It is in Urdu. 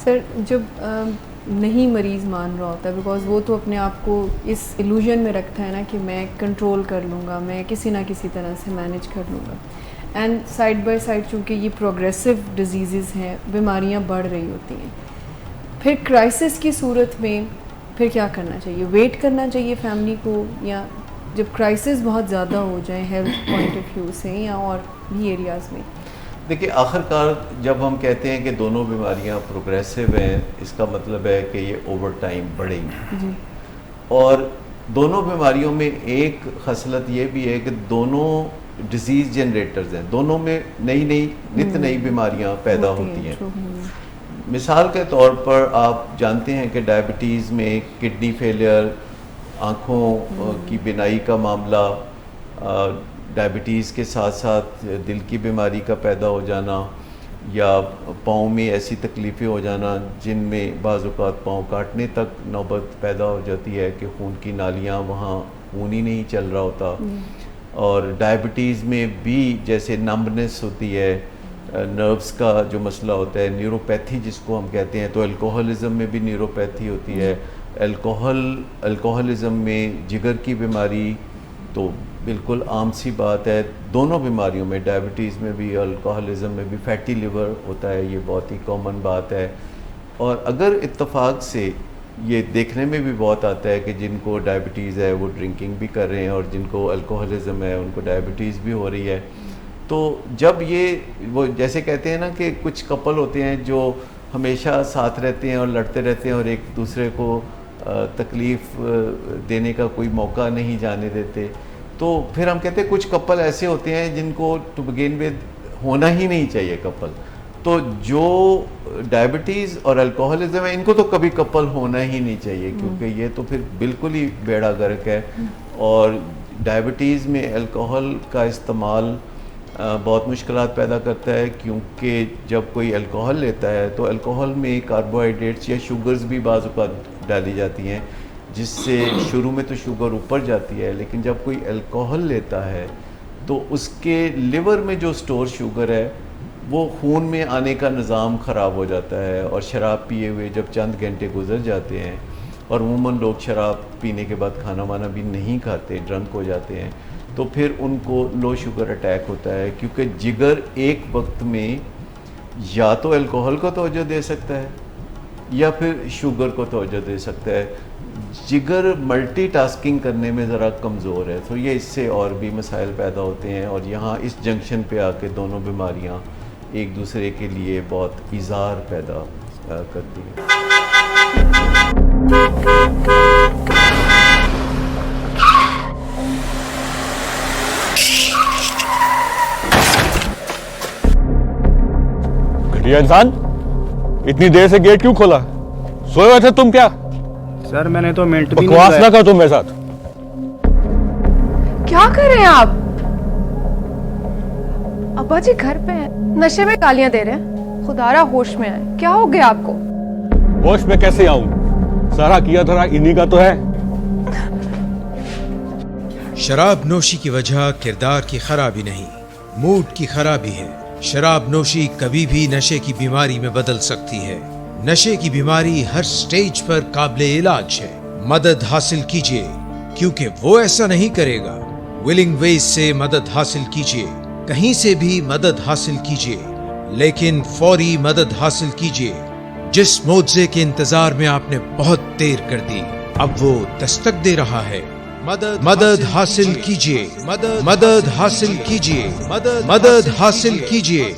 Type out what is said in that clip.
سر جب نہیں مریض مان رہا ہوتا ہے بیکاز وہ تو اپنے آپ کو اس ایلوژن میں رکھتا ہے نا کہ میں کنٹرول کر لوں گا, میں کسی نہ کسی طرح سے مینیج کر لوں گا, اینڈ سائڈ بائی سائڈ چونکہ یہ پروگریسو ڈیزیزز ہیں, بیماریاں بڑھ رہی ہوتی ہیں, پھر کرائسس کی صورت میں پھر کیا کرنا چاہیے؟ ویٹ کرنا چاہیے فیملی کو, یا جب کرائسس بہت زیادہ ہو جائیں ہیلتھ پوائنٹ آف ویو سے یا اور بھی ایریاز میں؟ دیکھیے آخر کار جب ہم کہتے ہیں کہ دونوں بیماریاں پروگریسو ہیں, اس کا مطلب ہے کہ یہ اوور ٹائم بڑھیں گی جی. اور دونوں بیماریوں میں ایک خصلت یہ بھی ہے کہ دونوں ڈیزیز جنریٹرز ہیں, دونوں میں نئی نئی بیماریاں پیدا ہوتی ہیں. مثال کے طور پر آپ جانتے ہیں کہ ڈائبٹیز میں کڈنی فیلئر, آنکھوں کی بینائی کا معاملہ, ڈائبٹیز کے ساتھ ساتھ دل کی بیماری کا پیدا ہو جانا, یا پاؤں میں ایسی تکلیفیں ہو جانا جن میں بعض اوقات پاؤں کاٹنے تک نوبت پیدا ہو جاتی ہے کہ خون کی نالیاں وہاں خون ہی نہیں چل رہا ہوتا. اور ڈائبٹیز میں بھی جیسے نمبنس ہوتی ہے, نروز کا جو مسئلہ ہوتا ہے, نیوروپیتھی جس کو ہم کہتے ہیں, تو الکوہلزم میں بھی نیوروپیتھی ہوتی ہے. الکوہلزم میں جگر کی بیماری تو بالکل عام سی بات ہے. دونوں بیماریوں میں, ڈائبٹیز میں بھی الکوہلزم میں بھی فیٹی لیور ہوتا ہے, یہ بہت ہی کامن بات ہے. اور اگر اتفاق سے یہ دیکھنے میں بھی بہت آتا ہے کہ جن کو ڈائبٹیز ہے وہ ڈرنکنگ بھی کر رہے ہیں, اور جن کو الکوہلزم ہے ان کو ڈائبٹیز بھی ہو رہی ہے. تو جب یہ وہ جیسے کہتے ہیں نا کہ کچھ کپل ہوتے ہیں جو ہمیشہ ساتھ رہتے ہیں اور لڑتے رہتے ہیں اور ایک دوسرے کو تکلیف دینے کا کوئی موقع نہیں جانے دیتے, تو پھر ہم کہتے ہیں کچھ کپل ایسے ہوتے ہیں جن کو ٹو بگین ود ہونا ہی نہیں چاہیے کپل. تو جو ڈائبٹیز اور الکوہلزم ہے ان کو تو کبھی کپل ہونا ہی نہیں چاہیے, کیونکہ یہ تو پھر بالکل ہی بیڑا گرک ہے. اور ڈائبٹیز میں الکوہل کا استعمال بہت مشکلات پیدا کرتا ہے, کیونکہ جب کوئی الکوہل لیتا ہے تو الکوہل میں کاربوہائیڈریٹس یا شوگرز بھی بعض اوقات ڈالی جاتی ہیں, جس سے شروع میں تو شوگر اوپر جاتی ہے, لیکن جب کوئی الکوہل لیتا ہے تو اس کے لیور میں جو سٹور شوگر ہے وہ خون میں آنے کا نظام خراب ہو جاتا ہے. اور شراب پیے ہوئے جب چند گھنٹے گزر جاتے ہیں, اور عموماً لوگ شراب پینے کے بعد کھانا وانا بھی نہیں کھاتے, ڈرنک ہو جاتے ہیں, تو پھر ان کو لو شوگر اٹیک ہوتا ہے, کیونکہ جگر ایک وقت میں یا تو الکوہل کو توجہ دے سکتا ہے یا پھر شوگر کو توجہ دے سکتا ہے. جگر ملٹی ٹاسکنگ کرنے میں ذرا کمزور ہے, تو یہ اس سے اور بھی مسائل پیدا ہوتے ہیں, اور یہاں اس جنکشن پہ آ کے دونوں بیماریاں ایک دوسرے کے لیے بہت ایذار پیدا کرتی ہیں. گھٹیا انسان, اتنی دیر سے گیٹ کیوں کھولا؟ سوئے ہوئے تھے تم کیا؟ سر میں نے تو منٹ بھی بکواس نہ کر تم میرے ساتھ. کیا کر رہے ہیں آپ؟ ابا جی گھر پہ ہیں, نشے میں گالیاں دے رہے ہیں, خدا را ہوش میں آئے, کیا ہو گیا آپ کو؟ ہوش میں کیسے آؤں؟ سارا کیا دھرا انہی کا تو ہے. شراب نوشی کی وجہ کردار کی خرابی نہیں, موڈ کی خرابی ہے. شراب نوشی کبھی بھی نشے کی بیماری میں بدل سکتی ہے. نشے کی بیماری ہر سٹیج پر قابل علاج ہے. مدد حاصل کیجیے, کیونکہ وہ ایسا نہیں کرے گا. ولنگ ویز سے مدد حاصل کیجیے, کہیں سے بھی مدد حاصل کیجیے, لیکن فوری مدد حاصل کیجیے. جس معجزے کے انتظار میں آپ نے بہت دیر کر دی, اب وہ دستک دے رہا ہے. مدد حاصل کیجیے, مدد حاصل کیجیے, مدد حاصل کیجیے.